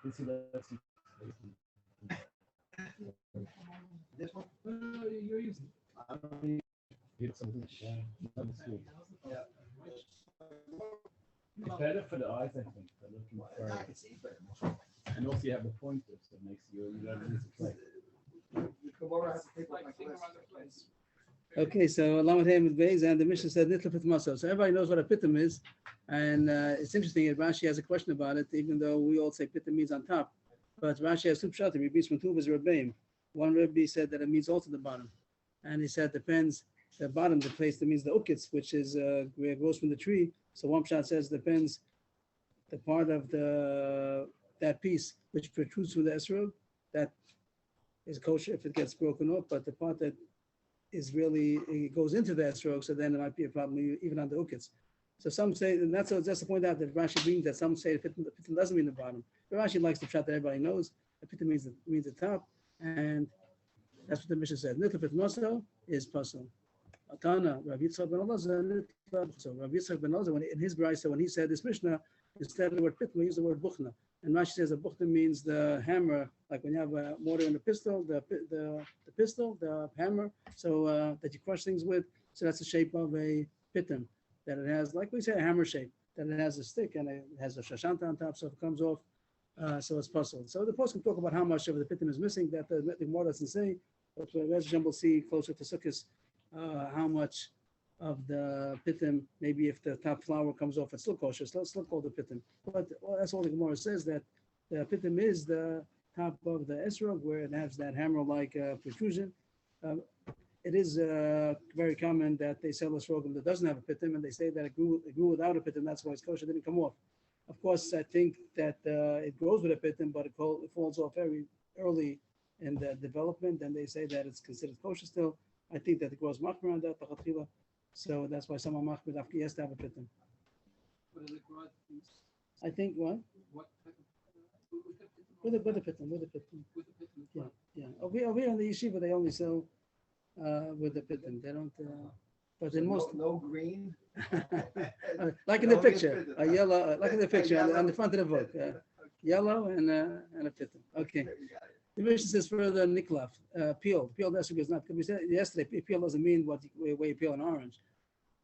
This lets you. This one? You're using. I don't need something. Yeah, that's good. Yeah. It's better for the eyes, I think. They're looking I for, can see better. and also you have the pointer, so it makes you don't lose the play. The Gemara has to take off my glasses. Okay, so Lamed Hey Beis, and the Mishnah said Nitla Pitam Maso. So everybody knows what a pitam is, and it's interesting that Rashi has a question about it, even though we all say pitam means on top. But Rashi has two pshatim. He beats from two of his Rebbeim. One Rebbe said that it means also the bottom, and he said depends the bottom, the place that means the ukitz, which is where it grows from the tree. So one pshat says depends the part of that piece which protrudes from the esrog, that is kosher if it gets broken off, but the part that is really, it goes into the esrog, so then it might be a problem even on the ukitz. So some say, and that's just to point out that Rashi brings that some say the pitam doesn't mean the bottom. But Rashi likes the pshat that everybody knows. The pitam means the top, and that's what the Mishnah said. Nitla pitam maso is pasul. Atana, Rav Yitzchak ben Elazar, so Rav Yitzchak ben Elazar, in his brayso, when he said this Mishnah, instead of the word pitam, he used the word buchna. And Rashi says a buchna means the hammer, like when you have a mortar and a pistol, the pistol, the hammer, so that you crush things with. So that's the shape of a pitam, that it has, like we say, a hammer shape, that it has a stick and it has a shashanta on top, so if it comes off, so it's puzzled. So the post can talk about how much of the pitam is missing, that the Gemara doesn't say, but we'll see closer to Sukkot how much of the pitam, maybe if the top flower comes off, it's still kosher, so it's still called the pitam. But that's all the Gemara says, that the pitam is the top of the esrog, where it has that hammer-like protrusion. It is very common that they sell a esrogim that doesn't have a pitam, and they say that it grew without a pitam, that's why it's kosher, it didn't come off. Of course, I think that it grows with a pitam, but it falls off very early in the development, and they say that it's considered kosher still. I think that it grows machmir on that, so that's why some machmir after has to have a pitam. I think what? With a pitam. Yeah. Over here in the yeshiva, they only sell with the pitam. They don't. But in most, no green. like in the picture, a yellow, like in the picture on the front of the book, yellow and a pitam. Okay. The Mishnah says further, niklaf, peeled. Peeled esrog is not. We said yesterday, peel doesn't mean where you peel an orange,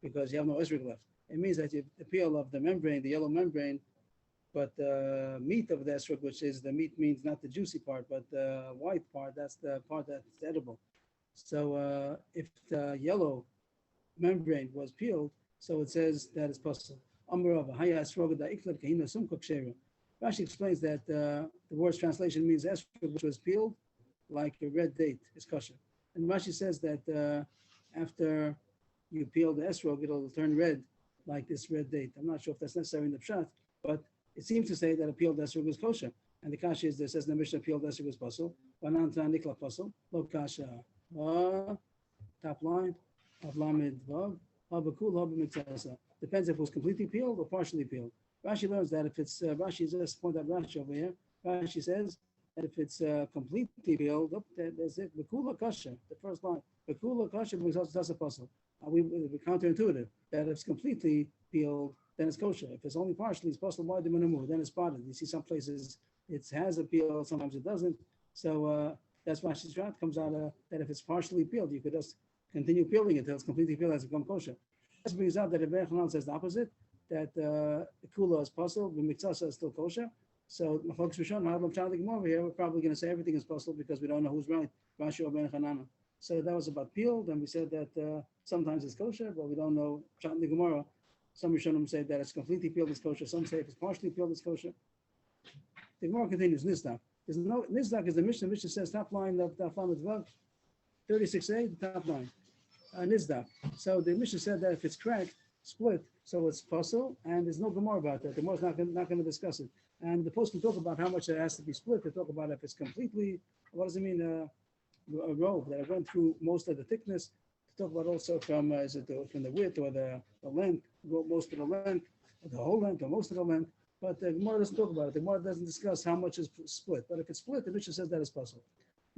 because you have no esrog left. It means that the peel of the membrane, the yellow membrane, but the meat of the esrog, which is the meat means not the juicy part, but the white part, that's the part that's edible. So if the yellow membrane was peeled, so it says that it's possible. Rashi explains that the word's translation means esrog, which was peeled, like a red date is kosher. And Rashi says that after you peel the esrog, it'll turn red, like this red date. I'm not sure if that's necessary in the pshat, but it seems to say that a peeled esrog is kosher. And the kasha is there, says in the Mishnah, peeled esrog is possible. Bananta nikla possible. Lo kasha. Top line. Avlamid vav. Habakul habamitzasa. Depends if it was completely peeled or partially peeled. Rashi learns that if it's, Rashi just point out Rashi over here. Rashi says that if it's completely peeled, there's it. Bakula kasha, the first line. Bakula kasha that's a puzzle. We counterintuitive that if it's completely peeled, then it's kosher. If it's only partially, it's possible by the minimum, then it's spotted. You see some places it has a peel, sometimes it doesn't. So that's why Shishrat comes out that if it's partially peeled, you could just continue peeling it until it's completely peeled, has become kosher. This brings out that Rebbe Chanan says the opposite, that kula is possible, the mitzasa is still kosher. So folks, over here, we're probably going to say everything is possible because we don't know who's right, Rashi or Ben Chanana. So that was about peeled, and we said that sometimes it's kosher, but we don't know. Pshat in the Gemara, some Rishonim say that it's completely peeled, it's kosher. Some say if it's partially peeled, it's kosher. The Gemara continues, Nizdak. There's no Nizdak is the Mishnah. Mishnah says top line of Daflam Dvav, 36a, the top line. Nizdak. So the Mishnah said that if it's cracked, split, so it's possible, and there's no Gemara about that. The Gemara is not going to discuss it. And the post can talk about how much it has to be split. They talk about if it's completely. What does it mean? A robe that went through most of the thickness. To talk about also from from the width or the length, most of the length, or the whole length or most of the length. But the Gemara doesn't talk about it. The Gemara doesn't discuss how much is split. But if it's split, the Mishnah says that is possible.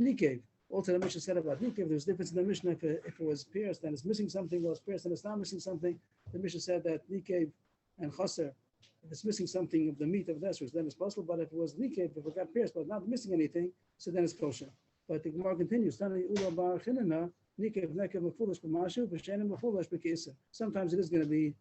Nikev. Also, the Mishnah said about Nikev, there's a difference in the Mishnah if it was pierced and it's missing something, or it's pierced and it's not missing something. The Mishnah said that Nikev and Chaser If it's missing something of the meat of the esrog, then it's possible. But if it was nikev, if it got pierced, but not missing anything, so then it's kosher. But the Gemara continues. Sometimes it is going to be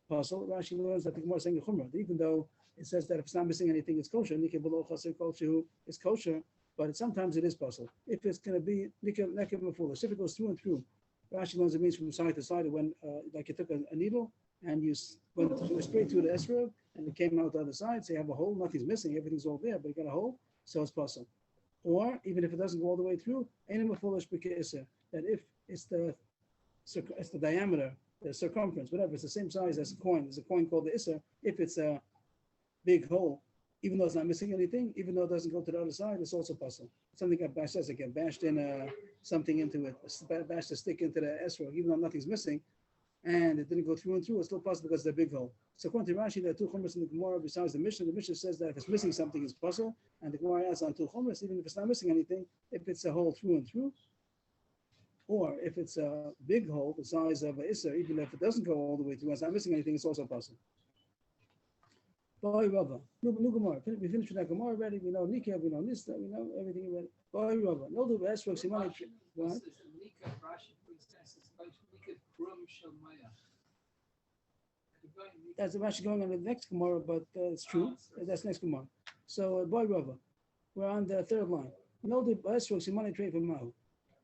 possible. Rashi learns that the Gemara is saying chumrah, even though it says that if it's not missing anything, it's kosher. Nikev below chaser kosher is kosher, but sometimes it is possible. If it's going to be nikev mefulish, if it goes through and through, Rashi learns it means from side to side. When like you took a needle and you went straight through the esrog and it came out the other side, so you have a hole, nothing's missing, everything's all there, but you got a hole, so it's possible. Or even if it doesn't go all the way through, that if it's the diameter, the circumference, whatever, it's the same size as a coin. There's a coin called the Isser. If it's a big hole, even though it's not missing anything, even though it doesn't go to the other side, it's also possible. Something got bashed, says again, bashed in something into it, bashed a stick into the esrog, even though nothing's missing, and it didn't go through and through, it's still possible because they're big hole. So according to Rashi, there are two chumras in the Gemara besides the Mishnah. The Mishnah says that if it's missing something, it's possible, and the Gemara adds on two chumras, even if it's not missing anything, if it's a hole through and through, or if it's a big hole the size of an Isser, even if it doesn't go all the way through, and it's not missing anything, it's also possible. Boy Rava, new Gemara. We finished with that Gemara already. We know Nikev, we know Nista, we know everything already. Boy Rava, no the esrog simani. What? That's actually going on the next Gemara, but it's true. That's next Gemara. So, Boy Rava, we're on the third line. No the esrog simani trade for mahu.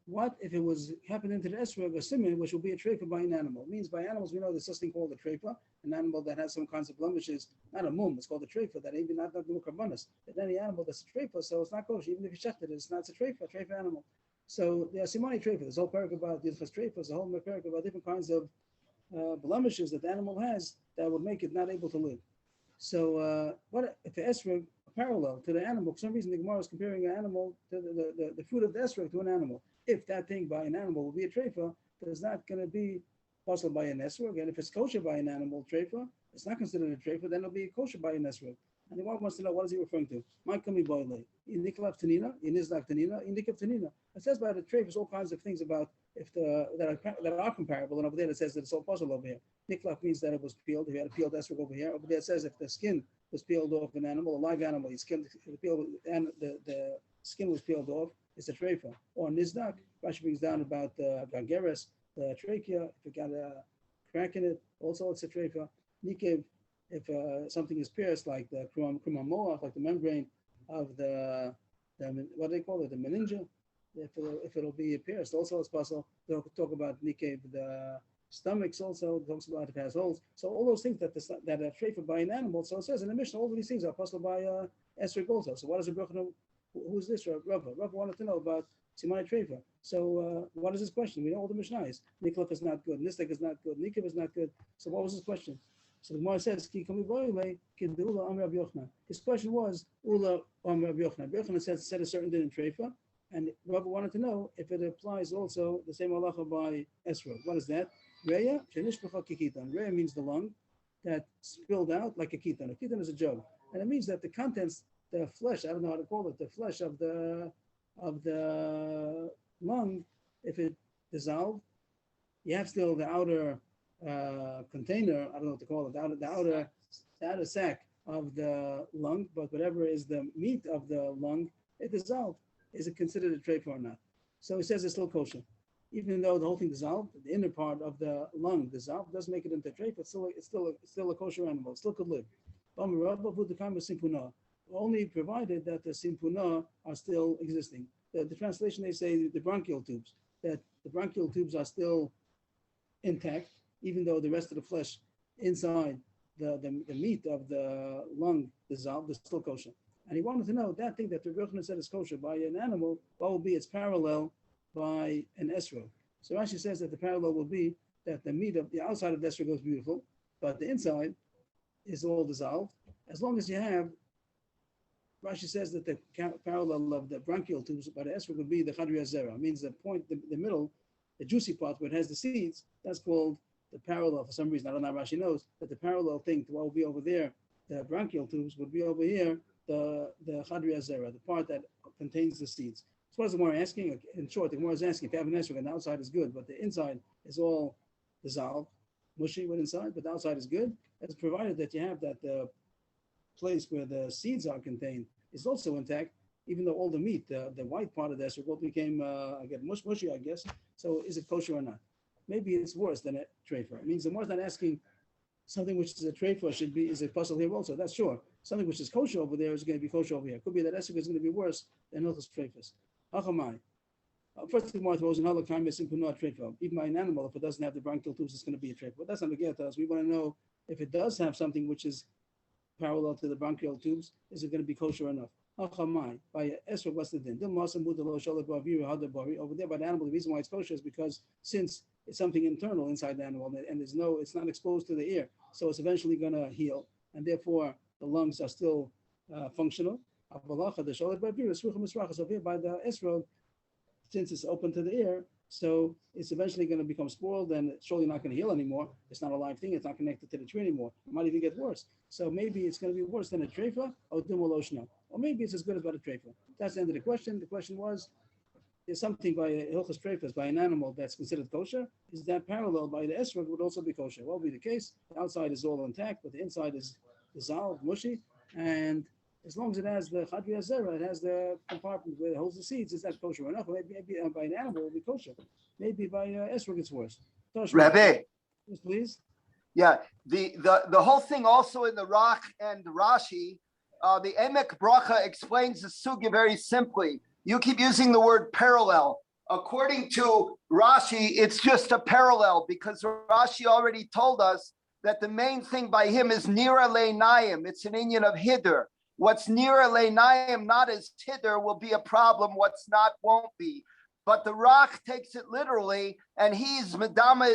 What if it was happened into the esrog, a simon, which will be a treifa by an animal? It means by animals, we know there's something called a treifa, an animal that has some kinds of blemishes, not a mum, it's called a treifa, that even not the karbanas. But any animal that's a treifa, so it's not kosher. Even if you checked it, it's not a treifa animal. So there are simani treifa. There's a whole parak about the treifas, a whole parak about different kinds of blemishes that the animal has that would make it not able to live. So what if the esrog parallel to the animal? For some reason, the Gemara is comparing an animal to the fruit of the esrog to an animal. If that thing by an animal will be a treifa, it's not going to be possible by an esrog. And if it's kosher by an animal treifa, it's not considered a treifa, then it'll be kosher by an esrog. And the one wants to know, what is he referring to? My kami boile. In niklav tanina, in islak tanina, in nikav tanina. It says by the treifas all kinds of things about if that are comparable, and over there it says that it's all possible over here. Niklav means that it was peeled. If you had a peeled esrog over here, over there it says if the skin was peeled off an animal, a live animal, and the skin was peeled off, it's a treifa. Or nizdak, Rashi brings down about gangeres, the trachea, if it got a crack in it, also it's a treifa. Nikev, if something is pierced, like the krumah, like the membrane of the what do they call it, the meningia, if it'll be pierced, also it's possible. They'll talk about nikev, the stomachs also talks about if it has holes. So all those things that are treifa by an animal. So it says in the Mishnah, all of these things are possible by esrog also. So what does the Bruch? Who's this? Rava wanted to know about simani treifa. So what is his question? We know all the Mishnahs. Niklav is not good. Nistek is not good. Nikev is not good. So what was his question? So the Gemara says, his question was, Ula Rabbi Yochanan. Rabbi Yochanan said a certain din in treifa, and Rava wanted to know if it applies also the same halacha by esrog. What is that? Reya shenishpacha kikitan. Reya means the lung that spilled out like a kitan. A kitan is a jug, and it means that the contents, the flesh, I don't know how to call it, the flesh of the lung, if it dissolved, you have still the outer container, I don't know what to call it, the outer sac of the lung, but whatever is the meat of the lung, it dissolved. Is it considered a treifa or not? So he says it's still kosher. Even though the whole thing dissolved, the inner part of the lung dissolved, doesn't make it into treifa, it's still a kosher animal, it still could live. Only provided that the simpuna are still existing. The translation, they say the bronchial tubes, that the bronchial tubes are still intact, even though the rest of the flesh inside the meat of the lung dissolved is still kosher. And he wanted to know that thing that the Yochanan said is kosher by an animal, what will be its parallel by an esrog? So Rashi says that the parallel will be that the meat of the outside of the esrog is beautiful, but the inside is all dissolved. As long as you have, Rashi says that the parallel of the bronchial tubes by the esrog would be the chadri zera. It means the point, the middle, the juicy part where it has the seeds, that's called the parallel. For some reason, I don't know how Rashi knows, that the parallel thing to what will be over there, the bronchial tubes, would be over here, the chadri zera, the part that contains the seeds. So what is the Gemara asking? In short, the Gemara is asking if you have an esrog and the outside is good, but the inside is all dissolved, mushy with inside, but the outside is good. It's provided that you have that the place where the seeds are contained is also intact, even though all the meat, the white part of the esrog, became mushy, I guess. So is it kosher or not? Maybe it's worse than a treifa. It means the more not asking something which is a treifa is it possible here also? That's sure. Something which is kosher over there is going to be kosher over here. Could be that esrog is going to be worse than hilchos treifas. Hachamai. First of all, throws another kind of treifa. Even by an animal, if it doesn't have the bronchial tubes, it's going to be a treifa. But that's not again to us. We want to know if it does have something which is parallel to the bronchial tubes, is it going to be kosher enough? By esrog, what's the din? Over there by the animal, the reason why it's kosher is because since it's something internal inside the animal and it's not exposed to the air, so it's eventually going to heal, and therefore the lungs are still functional. By the esrog, since it's open to the air, so it's eventually going to become spoiled and it's surely not going to heal anymore. It's not a live thing. It's not connected to the tree anymore. It might even get worse. So maybe it's going to be worse than a treifa or maybe it's as good as a treifa. That's the end of the question. The question was, is something by hilchos treifas, by an animal that's considered kosher, is that parallel by the esrog would also be kosher? What will be the case? The outside is all intact, but the inside is dissolved, mushy, and as long as it has the chadri azera, it has the compartment where it holds the seeds, is that kosher enough? Maybe by an animal it will be kosher. Maybe by esrog it's worse. Rabbi. Yes, please. Yeah, the whole thing also in the Rak and Rashi, the Emek Bracha explains the sugya very simply. You keep using the word parallel. According to Rashi, it's just a parallel because Rashi already told us that the main thing by him is nira leinayim. It's an inyan of hiddur. What's nira leinayim, not as hiddur, will be a problem. What's not, won't be. But the Rak takes it literally, and he's medama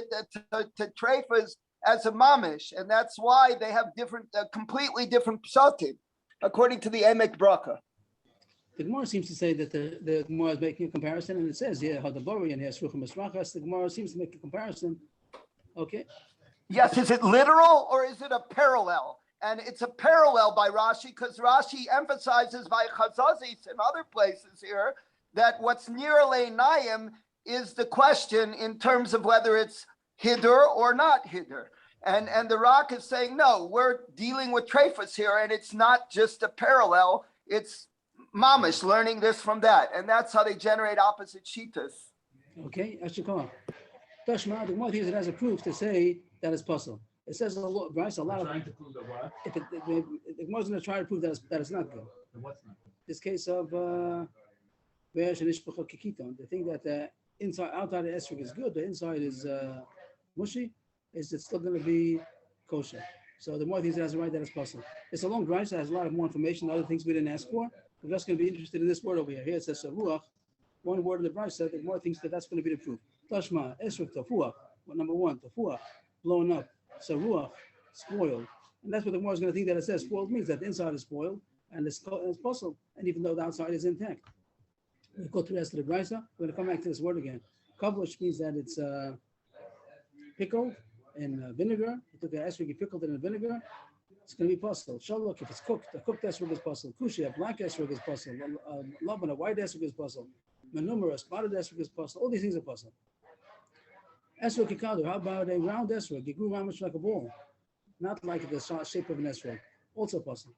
to treifas as a mamish, and that's why they have different, completely different psatim, according to the Emek Bracha. The Gemara seems to say that the Gemara is making a comparison, and it says here Hadabori and here Shruchim Esrachas. The Gemara seems to make a comparison. Okay. Yes, is it literal or is it a parallel? And it's a parallel by Rashi because Rashi emphasizes by Chazazis and other places here that what's near leinayim is the question in terms of whether it's hiddur or not hiddur. And the Rak is saying, no, we're dealing with treifas here, and it's not just a parallel, it's mamish, learning this from that. And that's how they generate opposite shitas. Okay, Ashikah. Tashma, the Gemara uses it as a proof to say that it's possible. It says a lot, Bryce, a lot of. Trying to prove that what? If the Gemara is going to try to prove that it's not good. And what's not? This case of the thing that the inside, outside of the esrog is good, the inside is mushy, is it still going to be kosher? So the more things it has a right that it's possible. It's a long drive, so it has a lot of more information, other things we didn't ask for. We're just going to be interested in this word over here. Here it says ruach, one word in the Bryce said that more things that's going to be the proof. Tashma, esrog, tafuach, number one, tafuach, blown up. So ruach, spoiled. And that's what the Gemara is going to think that it says. Spoiled means that the inside is spoiled and it's possible, and even though the outside is intact. We'll go through the rest of the Brisa. We're going to come back to this word again. Kavlush means that it's pickled in vinegar. You took the esrog, you pickled it in vinegar. It's going to be possible. Shalok, if it's cooked, a cooked esrog is possible. Kushi, a black esrog is possible. Laban, a white esrog is possible. Menumera, a spotted esrog is possible. All these things are possible. Esrog kikadu, how about a round esrog? It grew around much like a ball, not like the shape of an esrog. Also possible.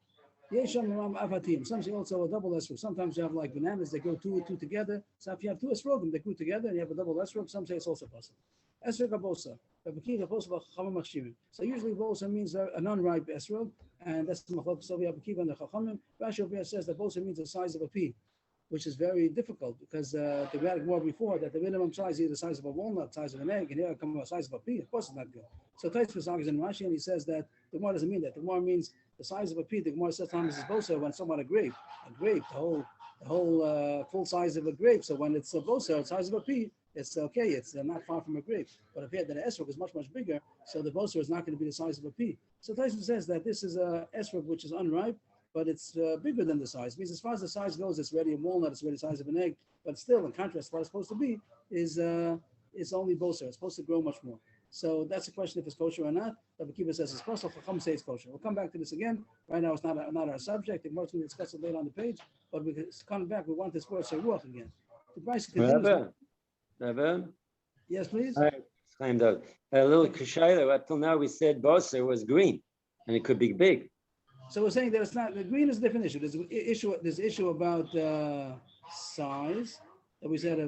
Some say also a double esrog. Sometimes you have like bananas that grow two together. So if you have two esrogim that grew together and you have a double esrog, some say it's also possible. Esrog abosa. So usually bosa means an unripe esrog, and that's the machlok so we have and the chachamim. Rashi over here says that bosa means the size of a pea, which is very difficult because the we had more before that the minimum size is the size of a walnut, size of an egg, and here it comes the size of a pea. Of course, it's not good. So Taisvus argues in Rashi, and he says that the Gemara doesn't mean that. The Gemara means the size of a pea. The Gemara says times is bosa when someone a grape, the whole full size of a grape. So when it's a bosa, the size of a pea, it's okay. It's not far from a grape. But if the esrog is much bigger, so the bosa is not going to be the size of a pea. So Taisvus says that this is a esrog which is unripe, but it's bigger than the size. It means as far as the size goes, it's already a walnut, it's already the size of an egg. But still, in contrast, what it's supposed to be is it's only boser. It's supposed to grow much more. So that's a question if it's kosher or not. Rabbi Kiva says it's possible. Chacham says it's kosher. We'll come back to this again. Right now, it's not our subject. The Gemara will discuss it later on the page. But we coming back. We want this word ruach again. The price continues. Rabbi? Yes, please. Hi, claimed out. A little kashayla. Up till now, we said boser was green, and it could be big. So we're saying that it's not, the green is a different issue. There's an issue about size that we said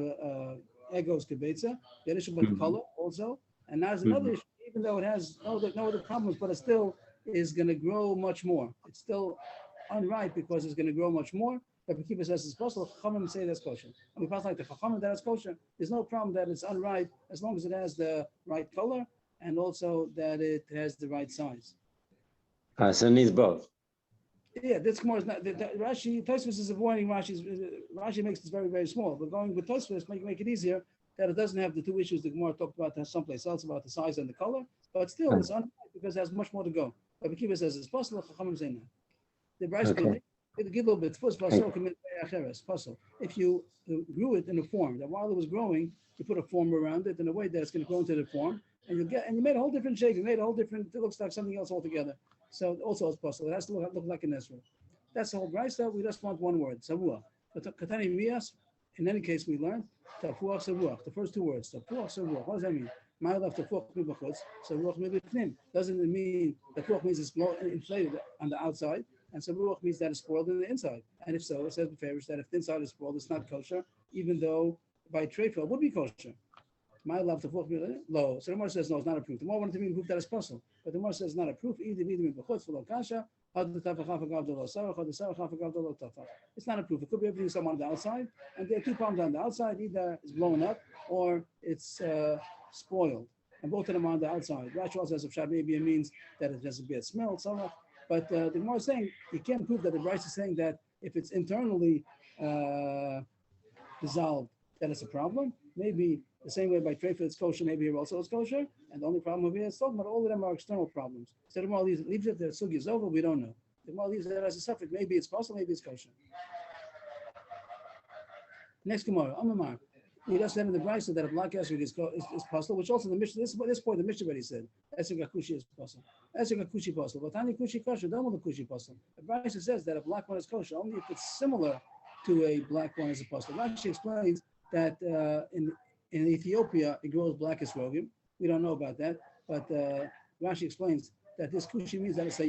egos kibetza. The issue about color also. And now there's another issue, even though it has no other problems, but it still is going to grow much more. It's still unripe because it's going to grow much more. But Kippur says it's possible. Chachamim say that's kosher. And we pass like the Chachamim that it's kosher. There's no problem that it's unripe as long as it has the right color and also that it has the right size. So it needs both. Yeah, this Gemara is not. Rashi, Tosfos is avoiding Rashi's. Rashi makes this very, very small. But going with Tosfos make it easier that it doesn't have the two issues the Gemara talked about someplace else about the size and the color. But still, it's unripe because there's much more to go. But Kippur says it's possible. Chachamim say no. The Rashi give a little bit. First, possible. If you grew it in a form that while it was growing, you put a form around it in a way that it's going to grow into the form, and you made a whole different shape. You made a whole different. It looks like something else altogether. So also it's possible. It has to look like an Ezra. That's the whole brayso. We just want one word, savuah. Katani mias. In any case, we learned tafuach savuach. The first two words, tafuach savuach. What does that mean? Ma'alav tafuach mibachutz, savuach mibifnim. Doesn't it mean tafuach means it's inflated on the outside, and savuach means that it's spoiled in the inside? And if so, it says beferish that if the inside is spoiled, it's not kosher, even though by treifel it would be kosher. Ma'alav tafuach lo. So the Gemara says no, it's not a proof. The Gemara wanted to be proof that it's possible. But the Gemara says not a proof. It's not a proof. It could be everything someone on the outside, and there are two problems on the outside. Either it's blown up or it's spoiled, and both of them are on the outside. Rashi also says if maybe it means that it has a bad smell, so. But the Gemara is saying you can't prove that the Bryce is saying that if it's internally dissolved, that it's a problem. Maybe the same way by treifel it's kosher, maybe here also it's kosher. And the only problem over here is talking about all of them are external problems. So the Gemara leaves it, the sugi is over, we don't know. The Gemara leaves it as a suffix, maybe it's possible, maybe it's kosher. Next Gemara, Amamar. He just said in the Brisa that a black esrog is possible, which also the Mishnah, this point the Mishnah already said, esrog akushi is possible. Esrog akushi possible, but tani kushi kosher, don't want the kushi possible. The Brisa says that a black one is kosher only if it's similar to a black one as a possible. Rashi explains that in Ethiopia, it grows black esrogim. We don't know about that, but Rashi explains that this kushi means that it's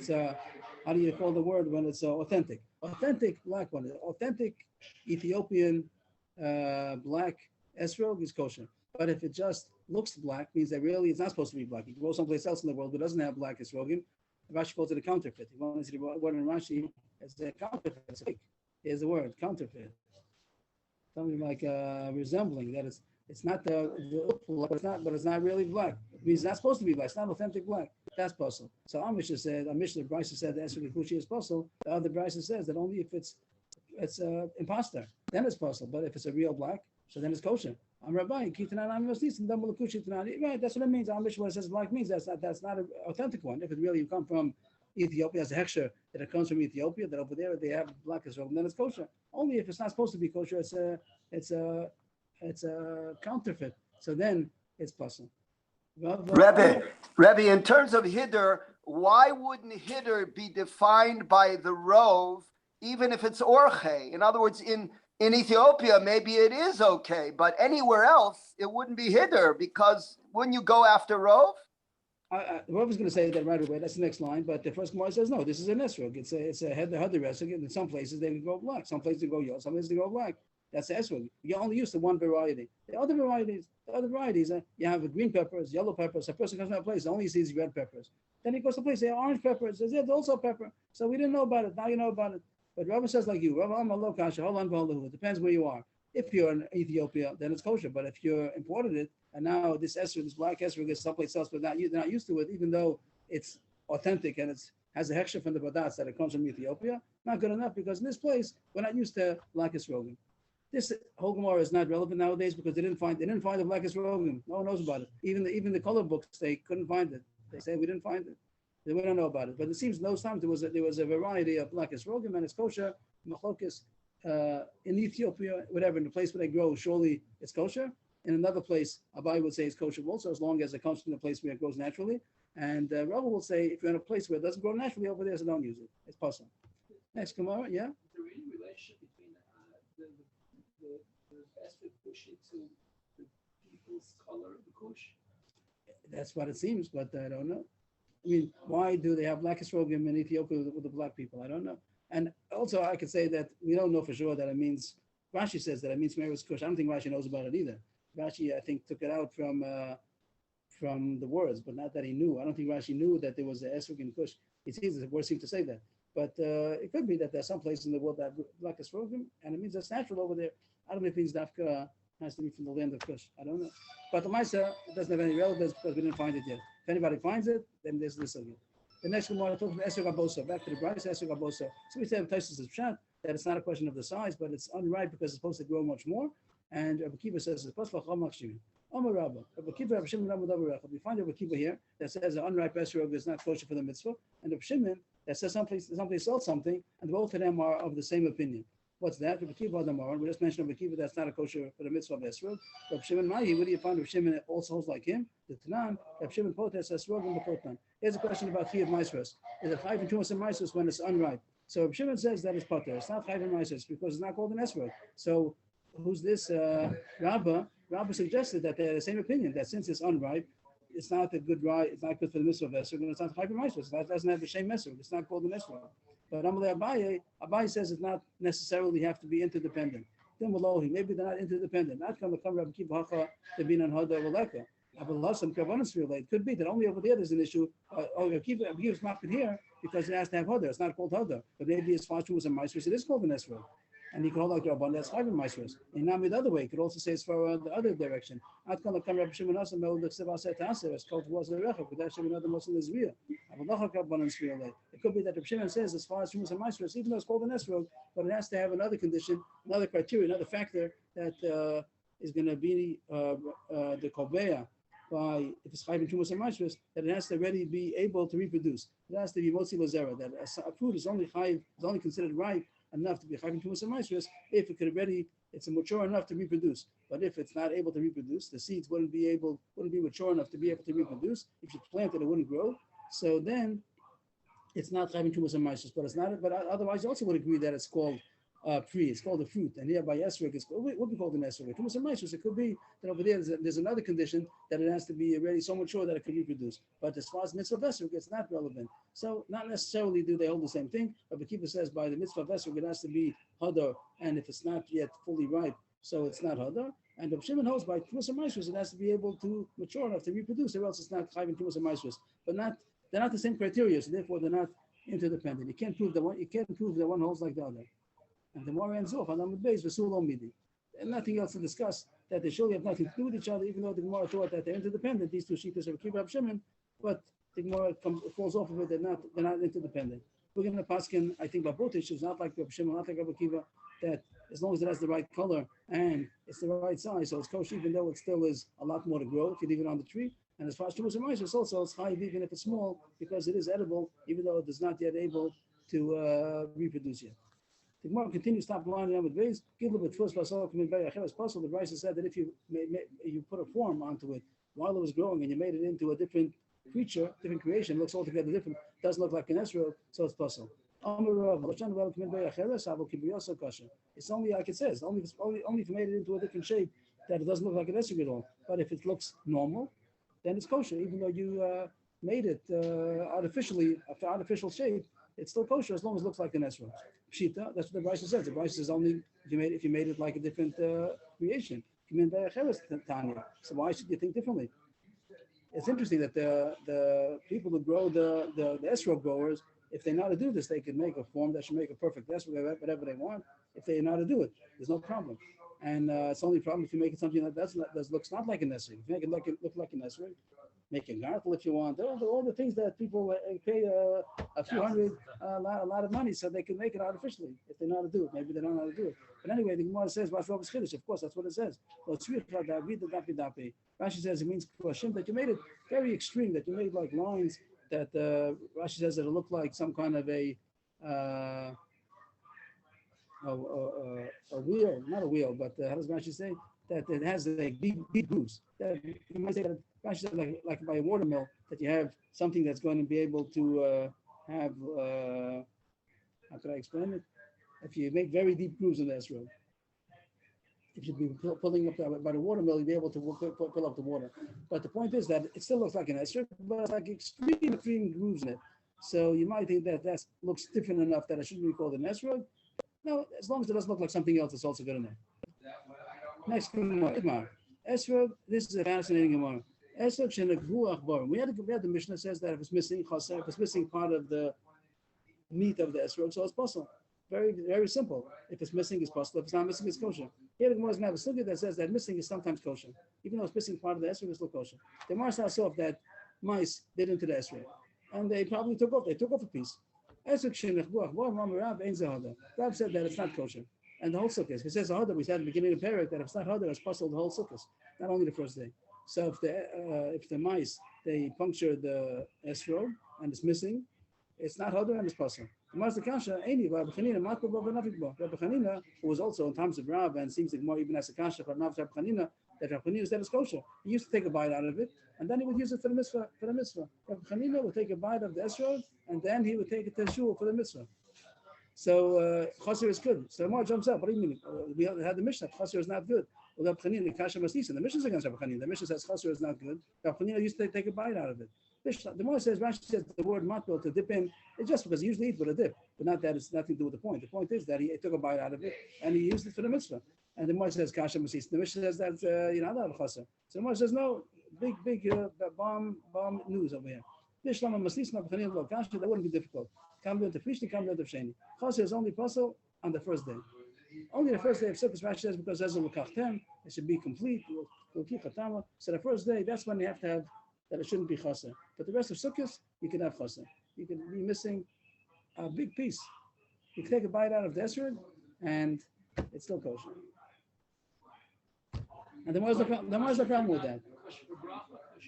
a how do you call the word when it's authentic? Authentic black one, authentic Ethiopian black esrog is kosher. But if it just looks black, means that really it's not supposed to be black. You can go someplace else in the world, but doesn't have black esrogim. Rashi calls it a counterfeit. You want to see the word in Rashi as a counterfeit. It's fake. Here's the word counterfeit. Something like resembling that it's not but it's not really black. It means it's not supposed to be black. It's not authentic black. That's possible. So our Mishnah said, Bryce said the esrog kushi is possible. The other Bryce says that only if it's imposter, then it's possible. But if it's a real black, so then it's kosher. I'm Rabbi, right? That's what it means. Our Mishnah when it says black means that's not an authentic one. If it really come from Ethiopia as a hechsher that it comes from Ethiopia, that over there they have black esrog, then it's kosher. Only if it's not supposed to be kosher, it's a counterfeit. So then it's possible. Rebbe, in terms of Hiddur, why wouldn't Hiddur be defined by the Rove, even if it's Orche? In other words, in Ethiopia, maybe it is okay, but anywhere else, it wouldn't be Hiddur, because wouldn't you go after Rove? Rove is going to say that right away. That's the next line. But the first Gemara says, no, this is an esrog. It's a head esrog. In some places, they go black. Some places, they go yellow. Some places, they go black. That's the esrog. You only use the one variety. The other varieties, you have green peppers, yellow peppers. A person comes to a place, only sees red peppers. Then he goes to a place, they have orange peppers. Says, yeah, they're also pepper. So we didn't know about it. Now you know about it. But Rabbi says like you, it depends where you are. If you're in Ethiopia, then it's kosher. But if you're imported it, and now this esrog, this black esrog is someplace else, but they're not used to it, even though it's authentic and it has a hechsher from the badatz that it comes from Ethiopia, not good enough because in this place, we're not used to black esrogim. This whole Gemara is not relevant nowadays because they didn't find the black esrogim. No one knows about it. Even the color books, they couldn't find it. They say we didn't find it. We don't know about it. But it seems in those times there was a variety of black esrogim and it's kosher, machlokes, in Ethiopia, whatever, in the place where they grow, surely it's kosher. In another place, Abai would say it's kosher also, as long as it comes from the place where it grows naturally. And Rabbi will say, if you're in a place where it doesn't grow naturally over there, so don't use it. It's possible. Next Gemara, yeah? Is there any relationship between the esrog kushi to the people's color of the kush? That's what it seems, but I don't know. I mean, why do they have black Esrogim in Ethiopia with the black people? I don't know. And also, I could say that we don't know for sure that it means. Rashi says that it means Meretz Kush. I don't think Rashi knows about it either. Rashi, I think, took it out from the words, but not that he knew. I don't think Rashi knew that there was the Esrog in Kush. It seems the words seem to say that, but it could be that there's some place in the world that black Esrogim, and it means that's natural over there. I don't know if it means Dafka has to be from the land of Kush. I don't know. But the Maisa doesn't have any relevance because we didn't find it yet. If anybody finds it, then there's this again. The next one, I talk about Esrog Abosa. Back to the Bryce, Esrog Abosa. So we said Taisus is Pshat, that it's not a question of the size, but it's unripe because it's supposed to grow much more. And Rabbi Kiva says it's possible. Omar Rabba. Rabbi Kiva, Rabbi Shimon, Rabbi Dabarach. We find Rabbi Kiva here that says an unripe Esrog is not kosher for the mitzvah, and Rabbi Shimon that says someplace sold something, and both of them are of the same opinion. What's that? Rabbi Kiva Adamar. We just mentioned Rabbi Kiva that's not a kosher for the mitzvah of Esrog. Rabbi Shimon Mahi, where do you find Rabbi Shimon that also holds like him? The Tanan, Rabbi Shimon Potes Esrog and the Potan. Here's a question about Chiyav Maisros. Is it Chayv and Tumas and Maisros when it's unripe? So Rabbi Shimon says that it's Poter. It's not Chayv and Maisros because it's not called an Esrog. So who's this? Rabba suggested that they're the same opinion, that since it's unripe, it's not a good rye, it's not good for the mitzvah of Esrog, and it's not Chayv and Maisros. That doesn't have the same Esrog. It's not called an Esrog. But Amalei Abaye says it not necessarily have to be interdependent. Then maybe they're not interdependent. Not come Rabbi Kiva Hacha to be an Hoda Valeka. It could be that only over there there's an issue. Rabbi Kiva's market here because it has to have Hoda. It's not called Hoda. But maybe as far as was a Maisros, it is called an Esrog. And he could hold like Rabban, that's Chayv and Maisros. And now the other way, he could also say it's for the other direction. It could be that Rabbi Shimon says as far as Shumas and Maisros, even though it's called an Esrog, but it has to have another condition, another criteria, another factor that is going to be the Kobeya by, if it's Chayv and Shumas and Maisros, that it has to already be able to reproduce. It has to be Motzi Lazera, that a fruit is only Chayv, is only considered ripe enough to be Chayv and Tumas and Maisros if it could already, it's mature enough to reproduce. But if it's not able to reproduce, the seeds wouldn't be mature enough to be able to reproduce. If you plant it, it wouldn't grow. So then it's not Chayv and Tumas and Maisros, but it's not. But otherwise, you also would agree that it's called pre. It's called a fruit, and here by Esrog, it would be called an Esrog. Tumas and Maisros, it could be that over there there's another condition that it has to be already so mature that it could reproduce. But as far as mitzvah of Esrog, it's not relevant. So not necessarily do they hold the same thing. But Kiva says by the mitzvah of Esrog, it has to be hadar, and if it's not yet fully ripe, so it's not hadar. And Rabbi Shimon holds by Tumas and Maisros, it has to be able to mature enough to reproduce, or else it's not Chayv and Tumas and Maisros. But they're not the same criteria, so therefore they're not interdependent. You can't prove that one holds like the other. And the more ends off on the base Vasul Midi. And nothing else to discuss, that they surely have nothing to do with each other, even though the Gemara thought that they're interdependent, these two shittas of Kiva and Shimon, but the Gemara falls off of it, they're not interdependent. We're going to paskin, I think, by both issues, not like Rabbi Shimon, not like Rabbi Kiva, that as long as it has the right color and it's the right size, so it's kosher, even though it still is a lot more to grow if you leave it on the tree. And as far as Tumas and Maisros, also it's high even if it's small, because it is edible, even though it is not yet able to reproduce yet. The Gemara continues, stop line down with base. Give a little bit first, as possible. The Bryce said that if you put a form onto it while it was growing and you made it into a different creature, different creation, looks altogether different, doesn't look like an Esrog, so it's possible. It's only like it says, only if you made it into a different shape that it doesn't look like an Esrog at all. But if it looks normal, then it's kosher, even though you made it artificially, after artificial shape. It's still kosher as long as it looks like an Esrog. Pshita, that's what the Bryce says. The Bryce says only if you made it like a different creation. So why should you think differently? It's interesting that the people who grow the Esrog growers, if they know how to do this, they can make a form that should make a perfect Esrog, whatever they want. If they know how to do it, there's no problem. And it's only a problem if you make it something that looks not like an Esrog. If you make it look like an Esrog, make a gartel if you want. All the things that people pay a few hundred, a lot of money so they can make it artificially if they know how to do it. Maybe they don't know how to do it. But anyway, the Gemara says, of course, that's what it says. Rashi says it means that you made it very extreme, that you made like lines that Rashi says that it looked like some kind of a wheel, not a wheel, but how does Rashi say? That it has like deep grooves. That you might say that Rashi said like by a watermill, that you have something that's going to be able to have, how could I explain it? If you make very deep grooves in the Esrog. if you'd be pulling up by the watermill, you'd be able to fill up the water. But the point is that it still looks like an esrog, but it's like extreme grooves in it. So you might think that that looks different enough that it shouldn't be called an esrog. No, as long as it doesn't look like something else, it's also good enough. Next, Gemara. Esrog, this is a fascinating Gemara. Esrog shenagvu achbar. We had the Mishnah says that if it's missing chaser, if it's missing part of the meat of the esrog, so it's possible. Very, very simple. If it's missing, it's possible. If it's not missing, it's kosher. Here the Gemara is going to have a sugya that says that missing is sometimes kosher. Even though it's missing part of the esrog, it's still kosher. The Gemara starts off that mice bit into the esrog, and they probably took off a piece. Rab said that it's not kosher. And the whole sukkah, if it says harder, we said at the beginning of the parak that if it's not harder, it's possible the whole sukkah, not only the first day. So if the mice they puncture the esrog and it's missing, it's not harder and it's possible. Rabbi Chanina, who was also in times of Rav and seems like more even as a kasha for Rav Chanina, that Rav Chanina is that it's kosher. He used to take a bite out of it, and then he would use it for the mitzvah. Rav Chanina would take a bite of the esrog, and then he would take it to shul for the mitzvah. So chaser is good. So the Gemara jumps up. What do you mean? We had the Mishnah. Chaser is not good. Well, Rav Chanina kasha masnisa. The Mishnah is against Rav Chanina. The Mishnah says chaser is not good. Rav Chanina used to take a bite out of it. The Gemara says, Rashi says the word matbel to dip in, it's just because he usually eats with a dip, but not that it's nothing to do with the point. The point is that he took a bite out of it and he used it for the mitzvah. And the Gemara says kasha masis. The Mishnah says that you're not allowed chaser. So the Gemara says no, big bomb news over here. That wouldn't be difficult. Come down to Frishti, come down to Sheni. Chaser is only possible on the first day. Only the first day of Sukkot, Rashi says, because as a Lukachtem, it should be complete. So the first day, that's when you have to have that it shouldn't be chaser. But the rest of Sukkot, you can have chaser. You can be missing a big piece. You can take a bite out of the esrog, and it's still kosher. And there was a problem with that.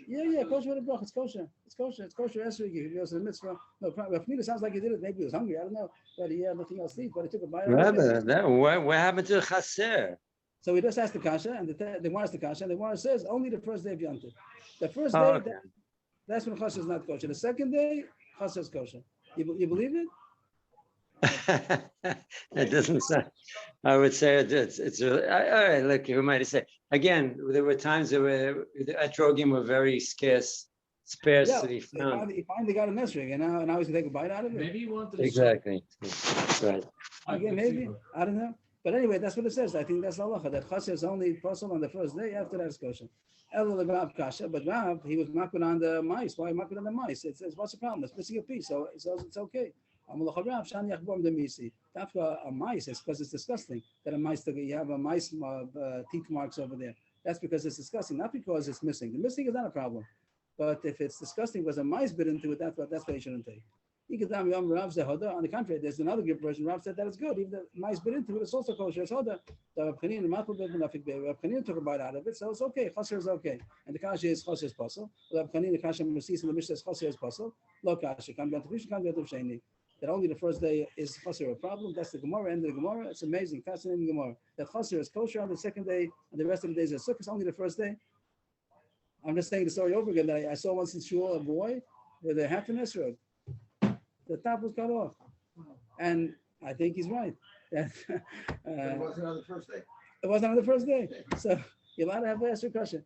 Yeah, kosher with a brach. It's kosher. It's kosher esrog. He goes to the mitzvah. No, Rav Chanina sounds like he did it. Maybe he was hungry. I don't know. But he had nothing else to eat. But he took a bite out of it. What happened to the chaser? So we just asked the kasha, and the Gemara asked the kasha, and the Gemara says only the first day of Yom Tov. The first day, that's when chaser is not kosher. The second day, chaser is kosher. You believe it? It doesn't sound. I would say it's really, all right. Look, who might say again? There were times where the etrogim were very scarce. Yeah, He found. he finally got a esrog, and now he's gonna take a bite out of it. Maybe you wanted to. Exactly. That's right. Again, maybe I don't know. But anyway, that's what it says. I think that's halacha, that chaser is only possible on the first day. After that, it's kosher. Elul Rav kasha, but Rav, he was makbid on the mice. Why makbid on the mice? It says, what's the problem? It's missing a piece, so it's okay. After a mice, it's because it's disgusting that a mice, you have a mice teeth marks over there. That's because it's disgusting, not because it's missing. The missing is not a problem. But if it's disgusting because a mice bit into it, that's why you shouldn't take. On the contrary, there's another good version. Rav said that it's good. Even the mice bit into it, it's also kosher. It's hoda. The Rav Chanina took a bite out of it, so it's okay. Chaser is okay. And the kasha is chaser is possible. Rav Chanina kasha masis and the Mishnah is chaser is possible. Lo kasha. Come down to Frishti, come down to Sheni. That only the first day is chaser a problem. That's the Gemara, end of the Gemara. It's amazing, fascinating Gemara. That chaser is kosher on the second day, and the rest of the days are sukkah. It's only the first day. I'm just saying the story over again. That I saw once in shul a boy with a half an esrog. The top was cut off, and I think he's right. It wasn't on the first day. It wasn't on the first day, so you're allowed to have an esrog kasha.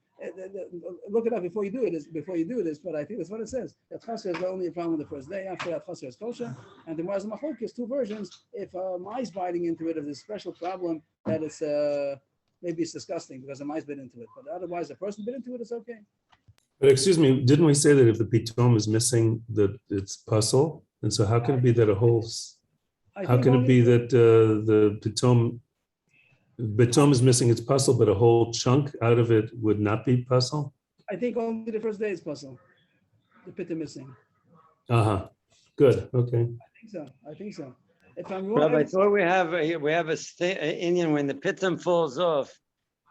Look it up before you do it. But I think that's what it says. That chaser is only a problem the first day. After that, chaser is kosher. And the Gemara's machlokes, two versions. If mice biting into it, if there's a special problem that it's maybe it's disgusting because the mice bit into it. But otherwise, the person bit into it, it's okay. But excuse me, didn't we say that if the pitom is missing, that it's puzzle? And so how can it be that a whole? How can it be that the pitom is missing its puzzle, but a whole chunk out of it would not be puzzle? I think only the first day is puzzle. The pitom missing. Good. Okay. I think so. If I'm wrong, I thought we have a Indian when the pitum falls off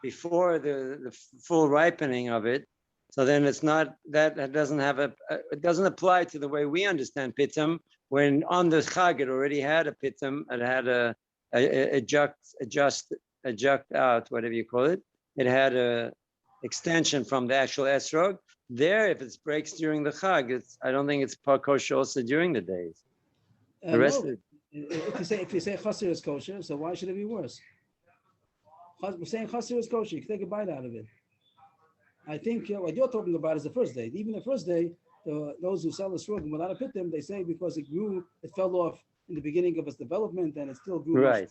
before the full ripening of it. So then it's not that it doesn't have it doesn't apply to the way we understand pitum. When on the chag it already had a pitum, it had a eject out, whatever you call it. It had a extension from the actual esrog. There, if it breaks during the chag, I don't think it's kosher also during the days. The rest no. If you say chaser is kosher, so why should it be worse? We're saying chaser is kosher. You can take a bite out of it. I think what you're talking about is the first day. Even the first day, those who sell the srugim without a pitim, they say because it grew, it fell off in the beginning of its development, and it still grew. Right.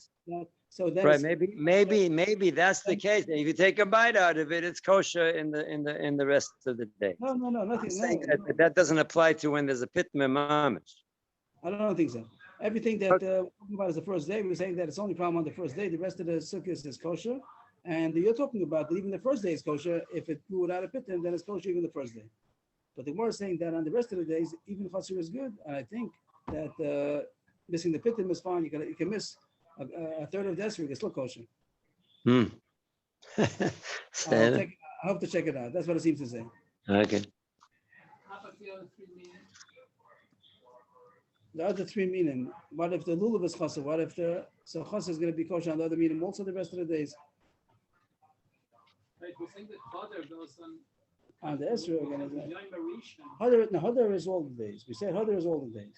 So then, Right. Maybe that's the case. If you take a bite out of it, it's kosher in the rest of the day. no, I'm nothing. saying No, that doesn't apply to when there's a pit mamish. I don't think so. Everything that we're talking about is the first day. We're saying that it's only problem on the first day. The rest of the sukkahs is kosher. And you're talking about that even the first day is kosher. If it grew without a pitim, then it's kosher even the first day. But the Gemara is saying that on the rest of the days, even chaser is good. And I think that missing the pitim is fine. You can miss a third of the esrog. It's still kosher. I hope to check it out. That's what it seems to say. Okay. How about the other 3 meetings? The other 3 meaning. What if the lulav is chaser? What if so chaser is going to be kosher on the other meaning also the rest of the days? Right, we think that Hodder goes On the esrog again. Yom Rishon. Hodder is all the days. We said Hodder is all the days.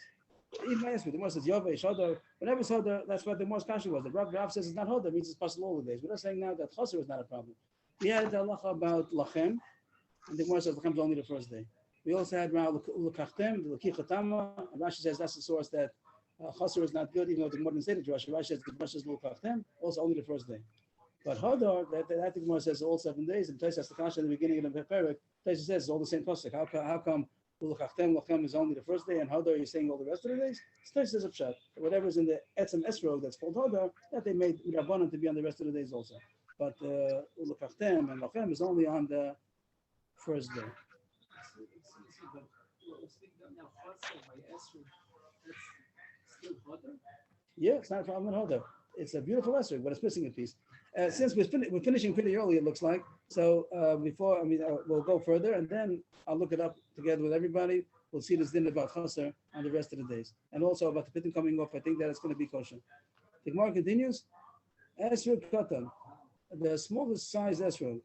Even last week, the Gemara says Yovesh, Hodder. Whenever it's Hodder, that's what the most kasha was. The Rav says it's not Hodder, means it's possible all the days. We're not saying now that chaser is not a problem. We had the halacha about lachem, and the Gemara says lachem is only the first day. We also had Rav Lekachtem, the Lekichatama, and Rashi says that's the source that chaser is not good, even though the Gemara didn't say it to Rashi. Rashi says the Gemara says Lekachtem, also only the first day. But Hodor, that the Gemara says all 7 days, and Taisa the kasha in the beginning of the parak. Taisa says it's all the same pasuk. How come Lachem is only the first day, and Hodor you're saying all the rest of the days? Taisa says a pshat. Whatever's in the Etzem Esrog that's called Hodor, that they made Rabbanan to be on the rest of the days also. But Lachem and Lachem is only on the first day. Still Hodder? Yeah, it's not a problem in Hodor. It's a beautiful Esrog, but it's missing a piece. Since we're finishing pretty early, it looks like. So we'll go further, and then I'll look it up together with everybody. We'll see this din about chaser on the rest of the days, and also about the pitim coming off. I think that it's going to be kosher. The Gemara continues. Esrog katan, the smallest size esrog.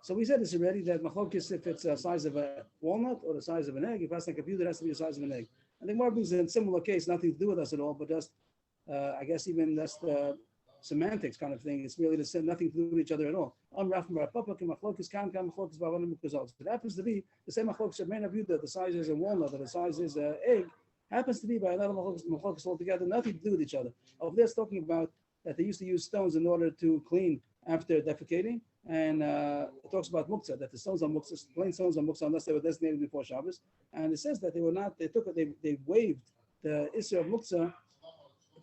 So we said this already that machlokes if it's the size of a walnut or the size of an egg. If that's like a computer, it has to be the size of an egg. And the Gemara brings in a similar case, nothing to do with us at all, but just I guess even that's the semantics kind of thing. It's really the same, nothing to do with each other at all. It happens to be the same machlokes of man view that the size is a walnut or the size is an egg, happens to be by another machlokes altogether, nothing to do with each other. Over there, it's talking about that they used to use stones in order to clean after defecating, and it talks about muktzah, that the stones on muktzah, plain stones on muktzah, unless they were designated before Shabbos, and it says that they were not. They waived the issue of muktzah